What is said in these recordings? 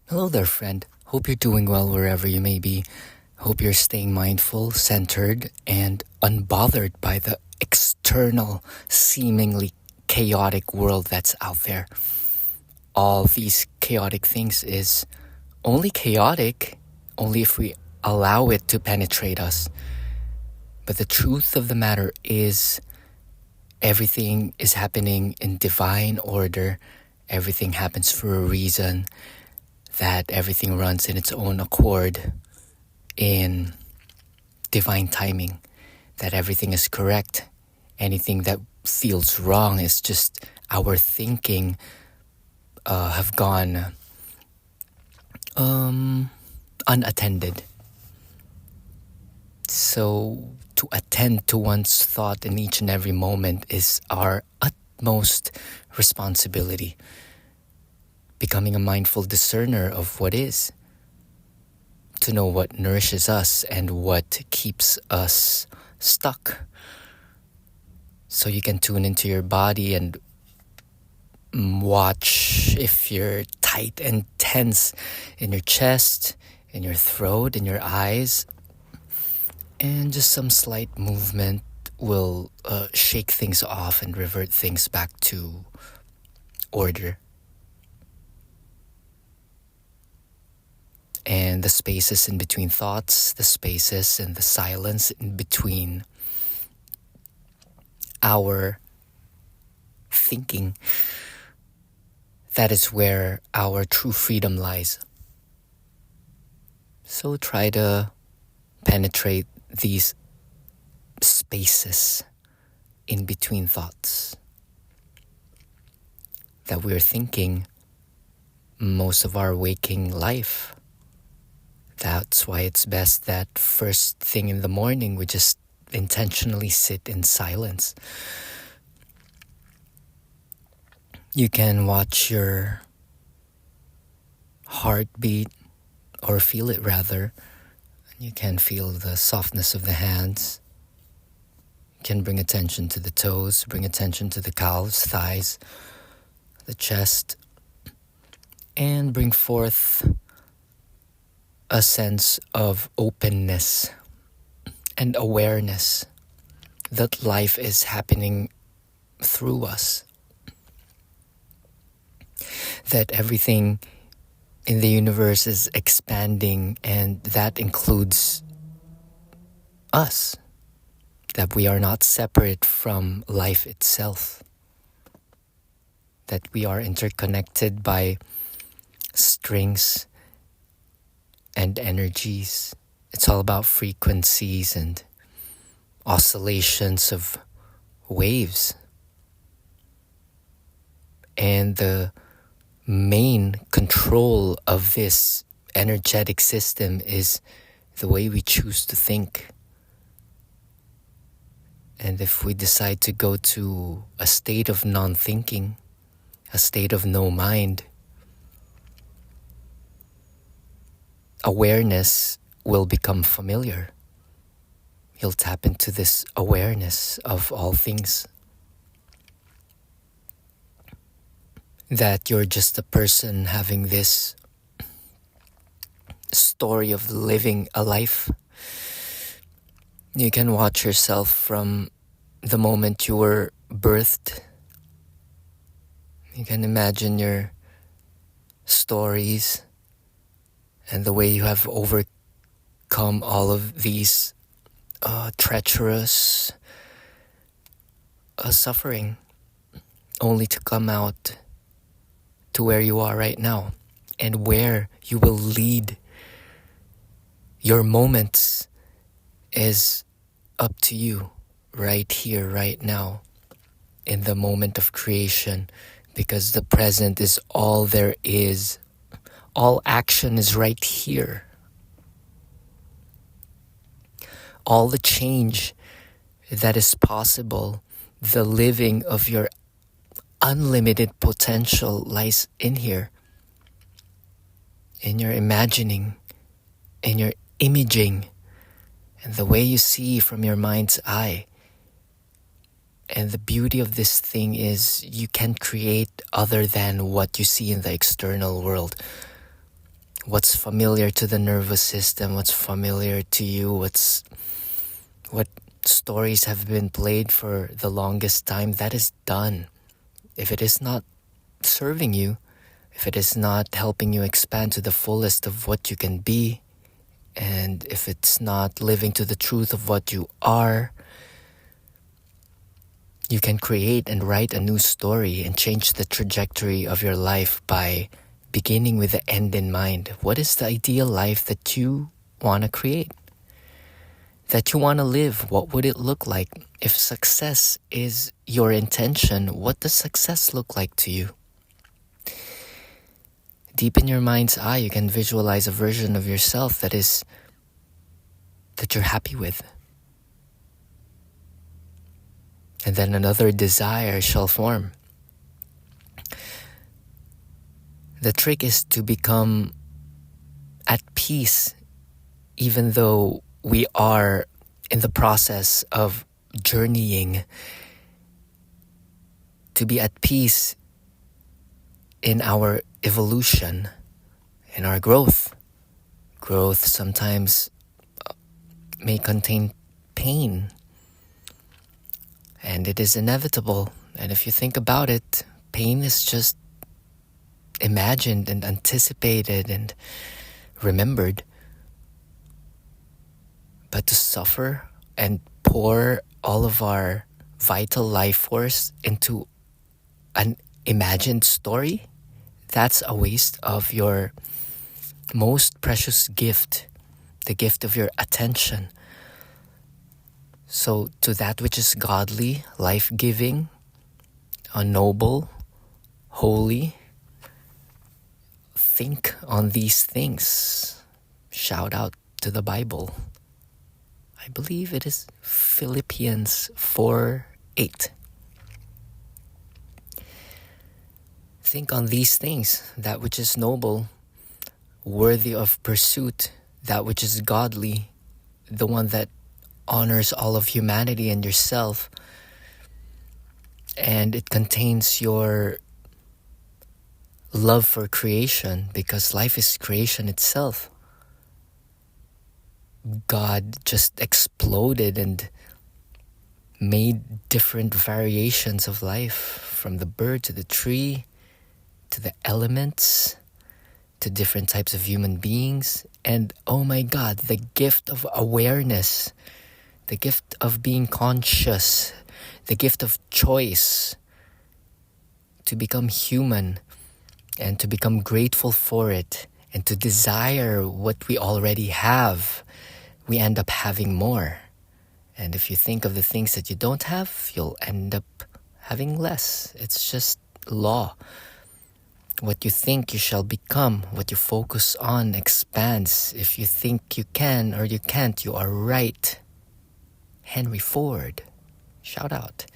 Hello there, friend. Hope you're doing well wherever you may be. Hope you're staying mindful, centered, and unbothered by the external, seemingly chaotic world that's out there. All these chaotic things is only chaotic only if we allow it to penetrate us. But the truth of the matter is everything is happening in divine order. Everything happens for a reason. That everything runs in its own accord in divine timing, that everything is correct. Anything that feels wrong is just our thinking have gone unattended. So to attend to one's thought in each and every moment is our utmost responsibility. Becoming a mindful discerner of what is, to know what nourishes us and what keeps us stuck. So you can tune into your body and watch if you're tight and tense in your chest, in your throat, in your eyes. And just some slight movement will shake things off and revert things back to order. And the spaces in between thoughts, the spaces and the silence in between our thinking, that is where our true freedom lies. So try to penetrate these spaces in between thoughts that we're thinking most of our waking life. That's why it's best that first thing in the morning we just intentionally sit in silence. You can watch your heartbeat, or feel it rather. You can feel the softness of the hands. You can bring attention to the toes, bring attention to the calves, thighs, the chest, and bring forth a sense of openness and awareness that life is happening through us. That everything in the universe is expanding, and that includes us. That we are not separate from life itself. That we are interconnected by strings and energies. It's all about frequencies and oscillations of waves. And the main control of this energetic system is the way we choose to think. And if we decide to go to a state of non-thinking, a state of no mind, awareness will become familiar. You'll tap into this awareness of all things. That you're just a person having this story of living a life. You can watch yourself from the moment you were birthed. You can imagine your stories and the way you have overcome all of these treacherous suffering, only to come out to where you are right now, and where you will lead your moments is up to you, right here, right now, in the moment of creation, because the present is all there is. All action is right here. All the change that is possible, the living of your unlimited potential lies in here. In your imagining, in your imaging, and the way you see from your mind's eye. And the beauty of this thing is you can create other than what you see in the external world. What's familiar to the nervous system, what's familiar to you, what stories have been played for the longest time, that is done. If it is not serving you, if it is not helping you expand to the fullest of what you can be, and if it's not living to the truth of what you are, you can create and write a new story and change the trajectory of your life by beginning with the end in mind. What is the ideal life that you want to create? That you want to live? What would it look like? If success is your intention, what does success look like to you? Deep in your mind's eye, you can visualize a version of yourself that you're happy with. And then another desire shall form. The trick is to become at peace, even though we are in the process of journeying. To be at peace in our evolution, in our growth. Growth sometimes may contain pain. And it is inevitable. And if you think about it, pain is just imagined and anticipated and remembered. But to suffer and pour all of our vital life force into an imagined story, that's a waste of your most precious gift, the gift of your attention. So to that which is godly, life-giving, noble, holy, think on these things. Shout out to the Bible. I believe it is Philippians 4:8. Think on these things, that which is noble, worthy of pursuit, that which is godly, the one that honors all of humanity and yourself, and it contains your love for creation, because life is creation itself. God just exploded and made different variations of life, from the bird to the tree to the elements to different types of human beings. And oh my God, the gift of awareness, the gift of being conscious, the gift of choice to become human and to become grateful for it and to desire what we already have. We end up having more. And if you think of the things that you don't have, you'll end up having less. It's just law. What you think, you shall become. What you focus on expands. If you think you can or you can't, you are right. Henry Ford, shout out.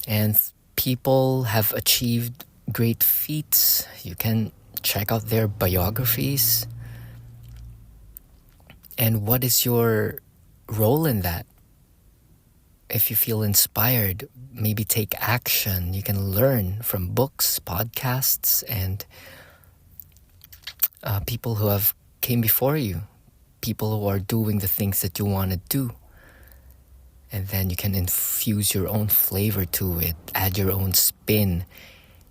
And people have achieved great feats. You can check out their biographies. And what is your role in that? If you feel inspired, maybe take action. You can learn from books, podcasts, and people who have came before you. People who are doing the things that you want to do. And then you can infuse your own flavor to it, add your own spin,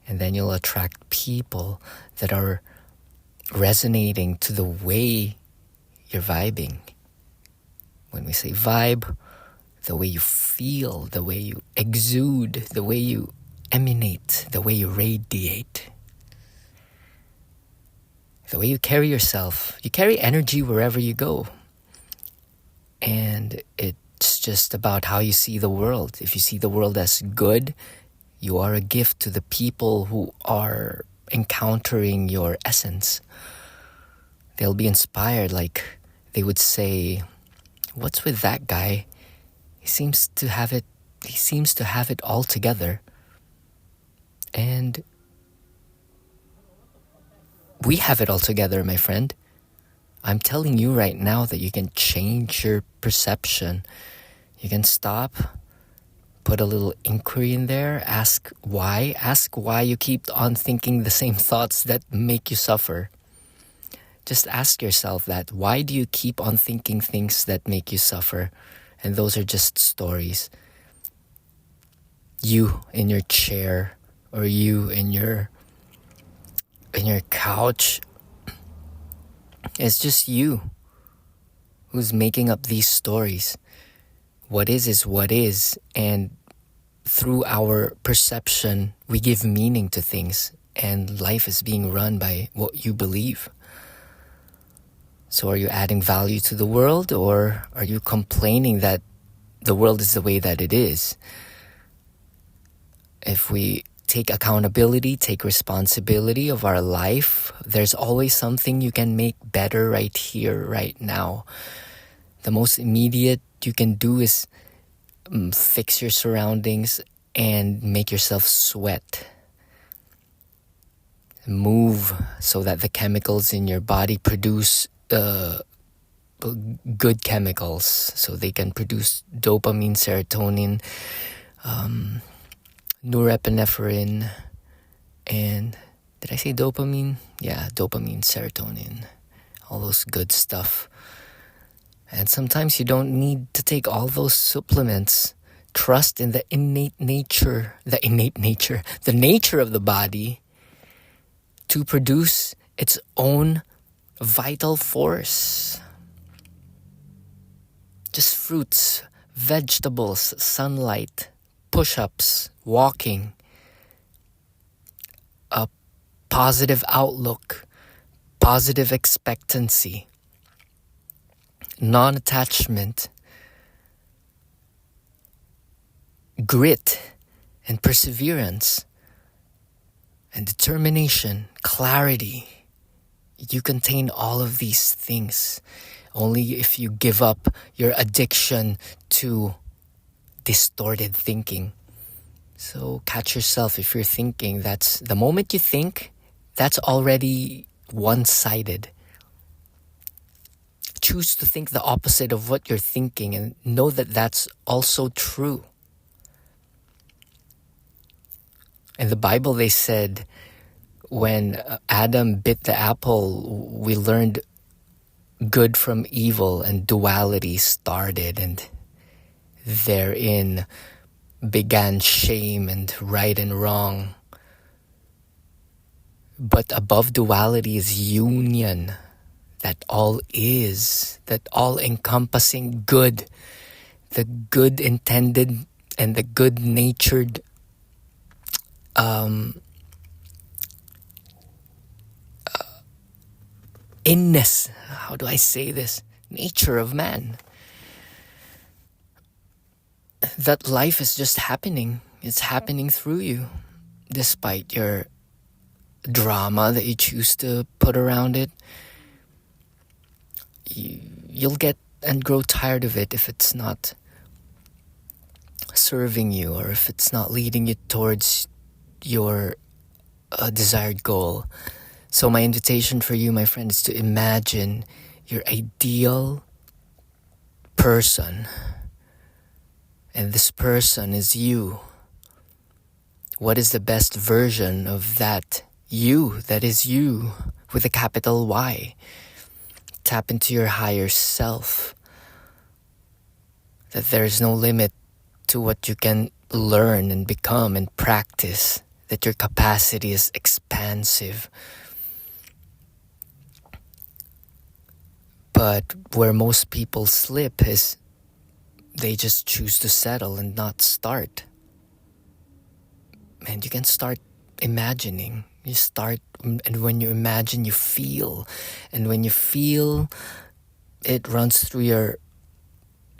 and then you'll attract people that are resonating to the way you're vibing. When we say vibe, the way you feel, the way you exude, the way you emanate, the way you radiate, the way you carry yourself. You carry energy wherever you go. And it's just about how you see the world. If you see the world as good, you are a gift to the people who are encountering your essence. They'll be inspired, like they would say, "What's with that guy? He seems to have it all together." And we have it all together, my friend. I'm telling you right now that you can change your perception. You can stop, put a little inquiry in there, ask why you keep on thinking the same thoughts that make you suffer. Just ask yourself that. Why do you keep on thinking things that make you suffer? And those are just stories. You in your chair, or you in your couch. It's just you who's making up these stories. What is what is, and through our perception, we give meaning to things, and life is being run by what you believe. So are you adding value to the world, or are you complaining that the world is the way that it is? If we take accountability, take responsibility of our life, there's always something you can make better right here, right now. The most immediate you can do is fix your surroundings and make yourself sweat. Move so that the chemicals in your body produce good chemicals, so they can produce dopamine, serotonin, norepinephrine, and did I say dopamine? Yeah, dopamine, serotonin, all those good stuff. And sometimes you don't need to take all those supplements. Trust in the nature of the body to produce its own vital force. Just fruits, vegetables, sunlight, push-ups, walking, a positive outlook, positive expectancy, non-attachment, grit and perseverance and determination, clarity. You contain all of these things only if you give up your addiction to distorted thinking. So catch yourself if you're thinking. That's the moment you think, that's already one-sided. Choose to think the opposite of what you're thinking, and know that that's also true. In the Bible, they said when Adam bit the apple, we learned good from evil, and duality started, and therein began shame and right and wrong. But above duality is union, that all is, that all-encompassing good, the good intended and the good-natured inness, how do I say this, nature of man. That life is just happening. It's happening through you, despite your drama that you choose to put around it. You'll get and grow tired of it if it's not serving you, or if it's not leading you towards your desired goal. So my invitation for you, my friend, is to imagine your ideal person. And this person is you. What is the best version of that you, that is you, with a capital Y? Tap into your higher self. That there is no limit to what you can learn and become and practice. That your capacity is expansive. But where most people slip is they just choose to settle and not start. And you can start imagining. You start, and when you imagine, you feel. And when you feel, it runs through your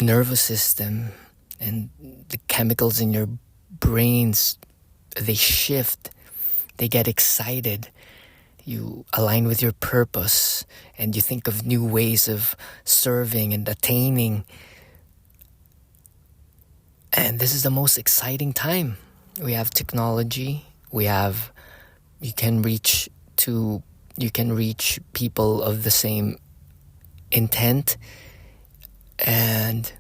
nervous system, and the chemicals in your brains, they shift. They get excited. You align with your purpose, and you think of new ways of serving and attaining. And this is the most exciting time. We have technology. You can reach people of the same intent. And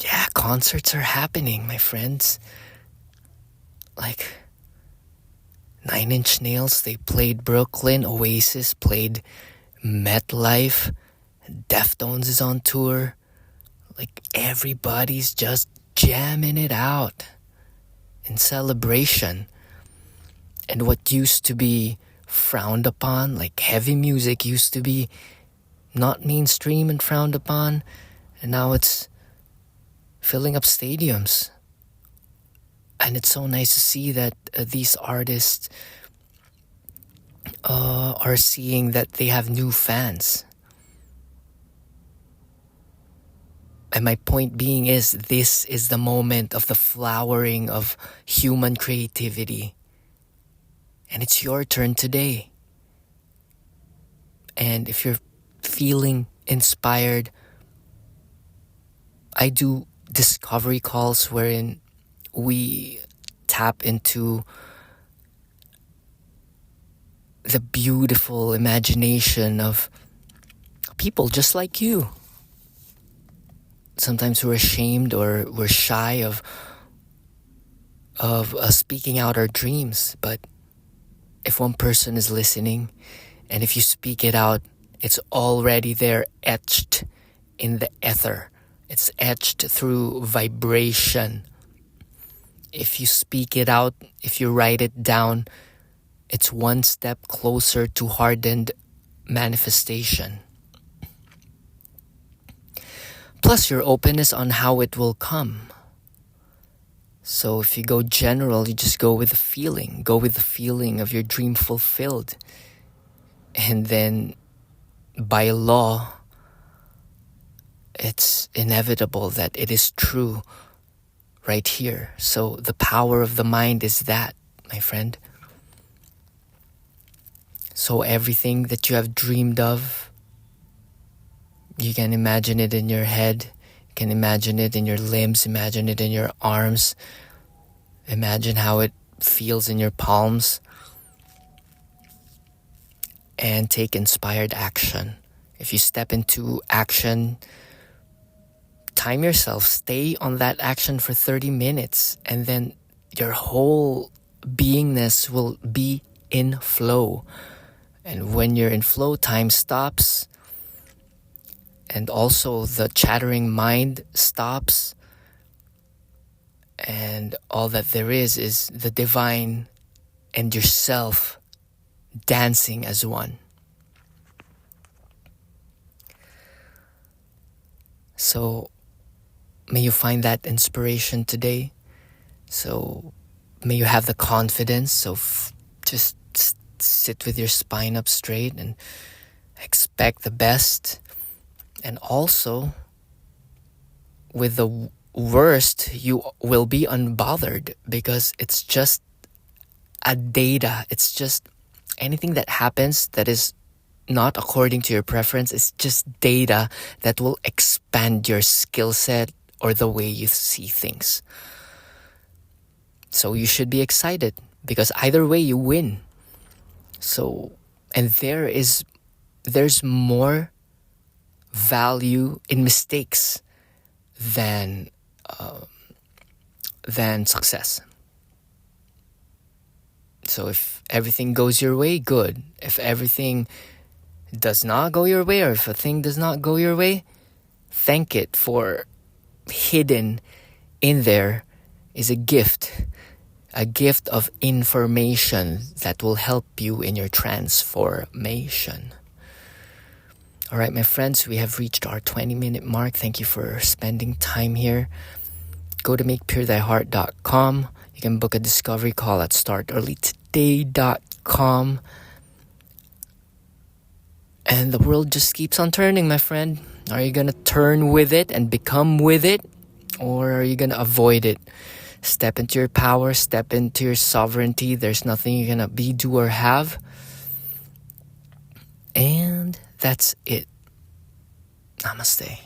yeah, concerts are happening, my friends. Like, Nine Inch Nails, they played Brooklyn. Oasis played MetLife. Deftones is on tour. Like, everybody's just jamming it out in celebration. And what used to be frowned upon, like heavy music used to be not mainstream and frowned upon, and now it's filling up stadiums. And it's so nice to see that these artists are seeing that they have new fans. And my point being is, this is the moment of the flowering of human creativity. And it's your turn today. And if you're feeling inspired, I do discovery calls wherein we tap into the beautiful imagination of people just like you. Sometimes we're ashamed or we're shy of speaking out our dreams, but if one person is listening, and if you speak it out, it's already there, etched in the ether. It's etched through vibration. If you speak it out, if you write it down, it's one step closer to hardened manifestation. Plus your openness on how it will come. So if you go general, you just go with the feeling. Go with the feeling of your dream fulfilled. And then by law, it's inevitable that it is true right here. So the power of the mind is that, my friend. So everything that you have dreamed of, you can imagine it in your head. You can imagine it in your limbs. Imagine it in your arms. Imagine how it feels in your palms. And take inspired action. If you step into action, time yourself. Stay on that action for 30 minutes. And then your whole beingness will be in flow. And when you're in flow, time stops. And also the chattering mind stops. And all that there is the divine and yourself dancing as one. So may you find that inspiration today. So may you have the confidence. So just sit with your spine up straight and expect the best. And also, with the worst, you will be unbothered because it's just a data. It's just anything that happens that is not according to your preference. It's just data that will expand your skill set or the way you see things. So you should be excited because either way you win. So, and there's more value in mistakes than success. So if everything goes your way, good. If everything does not go your way, or if a thing does not go your way, thank it, for hidden in there is a gift of information that will help you in your transformation. All right, my friends, we have reached our 20-minute mark. Thank you for spending time here. Go to makepurethyheart.com. You can book a discovery call at startearlytoday.com. And the world just keeps on turning, my friend. Are you going to turn with it and become with it? Or are you going to avoid it? Step into your power, step into your sovereignty. There's nothing you're going to be, do, or have. And that's it. Namaste.